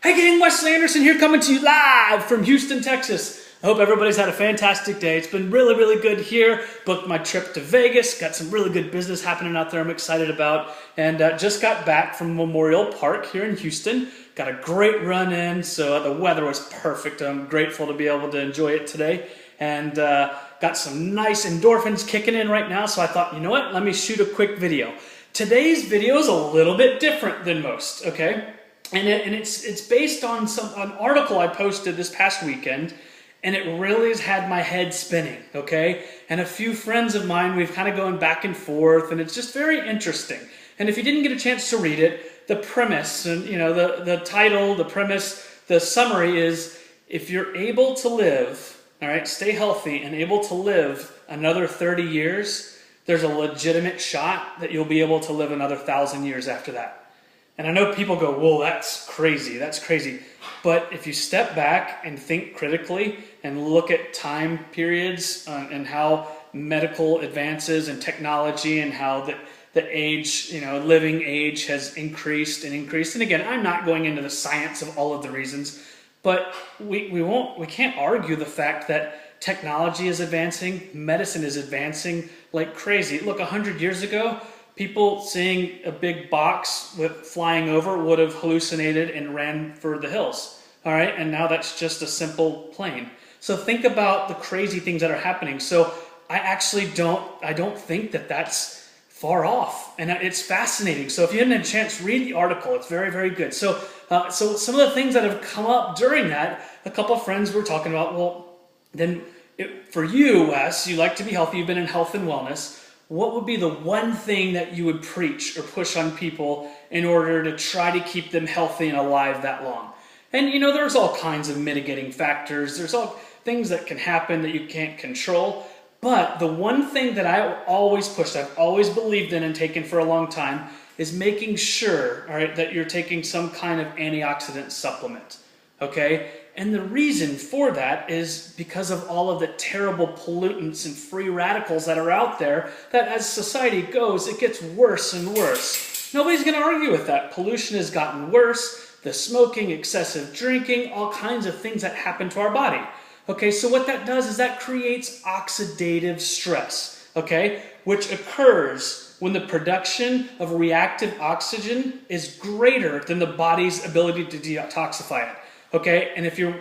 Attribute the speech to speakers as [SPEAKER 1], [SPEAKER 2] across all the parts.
[SPEAKER 1] Hey gang, Wesley Anderson here coming to you live from Houston, Texas. I hope everybody's had a fantastic day. It's been really good here. Booked my trip to Vegas. Got some really good business happening out there I'm excited about. And just got back from Memorial Park here in Houston. Got a great run in, so the weather was perfect. I'm grateful to be able to enjoy it today. And got some nice endorphins kicking in right now, so I thought, you know what, let me shoot a quick video. Today's video is a little bit different than most, okay? And it's based on an article I posted this past weekend, and it really has had my head spinning, okay? And a few friends of mine, we've kind of gone back and forth, and it's just very interesting. And if you didn't get a chance to read it, the premise, and you know, the title, the premise, the summary is, if you're able to live, all right, stay healthy and able to live another 30 years, there's a legitimate shot that you'll be able to live another 1,000 years after that. And I know people go, whoa, that's crazy, that's crazy. But if you step back and think critically and look at time periods and how medical advances and technology and how the age, you know, living age has increased and increased. And again, I'm not going into the science of all of the reasons, but we can't argue the fact that technology is advancing, medicine is advancing like crazy. Look, 100 years ago, people seeing a big box flying over would have hallucinated and ran for the hills, all right? And now that's just a simple plane. So think about the crazy things that are happening. So I actually don't think that that's far off, and it's fascinating. So if you hadn't had a chance, read the article. It's very good. So some of the things that have come up during that, a couple of friends were talking about, well, then for you, Wes, you like to be healthy, you've been in health and wellness. What would be the one thing that you would preach or push on people in order to try to keep them healthy and alive that long? And you know, there's all kinds of mitigating factors. There's all things that can happen that you can't control. But the one thing that I always pushed, I've always believed in and taken for a long time, is making sure, all right, that you're taking some kind of antioxidant supplement, okay? And the reason for that is because of all of the terrible pollutants and free radicals that are out there, that as society goes, it gets worse and worse. Nobody's going to argue with that. Pollution has gotten worse, the smoking, excessive drinking, all kinds of things that happen to our body. Okay, so what that does is that creates oxidative stress, okay, which occurs when the production of reactive oxygen is greater than the body's ability to detoxify it. Okay, and if you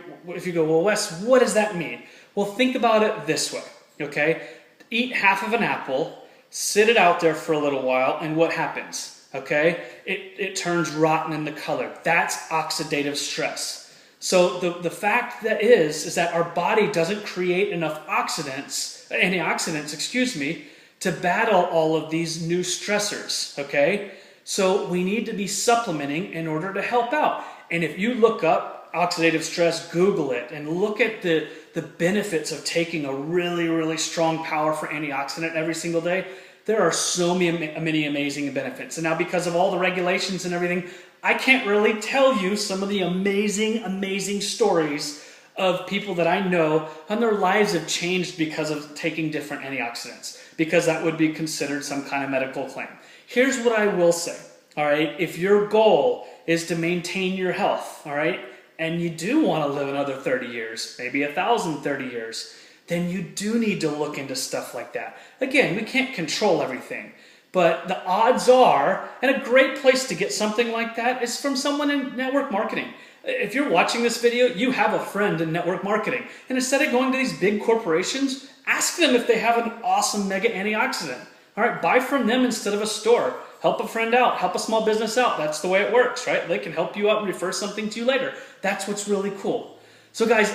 [SPEAKER 1] go, well, Wes, what does that mean? Well, think about it this way, okay? Eat half of an apple, sit it out there for a little while, and what happens, okay? It turns rotten in the color. That's oxidative stress. So the fact that is that our body doesn't create enough antioxidants, excuse me, to battle all of these new stressors, okay? So we need to be supplementing in order to help out. And if you look up oxidative stress, Google it, and look at the benefits of taking a really strong, powerful antioxidant every single day. There are so many amazing benefits. And now because of all the regulations and everything, I can't really tell you some of the amazing stories of people that I know and their lives have changed because of taking different antioxidants, because that would be considered some kind of medical claim. Here's what I will say, all right? If your goal is to maintain your health, all right, and you do want to live another 30 years, maybe 1,030 years, then you do need to look into stuff like that. Again, we can't control everything, but the odds are, and a great place to get something like that is from someone in network marketing. If you're watching this video, you have a friend in network marketing, and instead of going to these big corporations, ask them if they have an awesome mega antioxidant. All right, buy from them instead of a store. Help a friend out, help a small business out. That's the way it works, right? They can help you out and refer something to you later. That's what's really cool. So guys,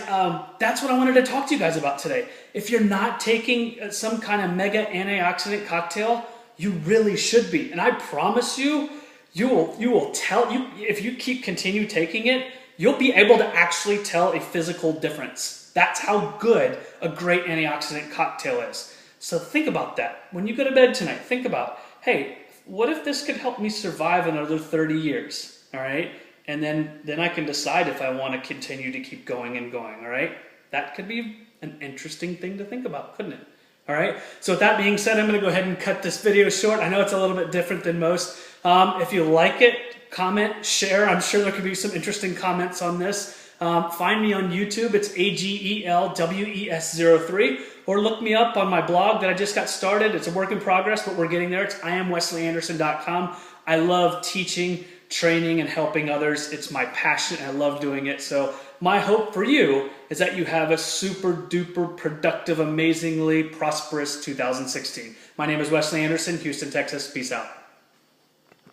[SPEAKER 1] that's what I wanted to talk to you guys about today. If you're not taking some kind of mega antioxidant cocktail, you really should be. And I promise you, you will tell, if you continue taking it, you'll be able to actually tell a physical difference. That's how good a great antioxidant cocktail is. So think about that. When you go to bed tonight, think about, hey, what if this could help me survive another 30 years, all right? And then I can decide if I want to continue to keep going and going, all right? That could be an interesting thing to think about, couldn't it? All right, so with that being said, I'm going to go ahead and cut this video short. I know it's a little bit different than most, If you like it, comment, share. I'm sure there could be some interesting comments on this. Find me on YouTube. It's AGELWES03. Or look me up on my blog that I just got started. It's a work in progress, but we're getting there. It's IamWesleyAnderson.com. I love teaching, training, and helping others. It's my passion. I love doing it. So my hope for you is that you have a super duper productive, amazingly prosperous 2016. My name is Wesley Anderson, Houston, Texas. Peace out.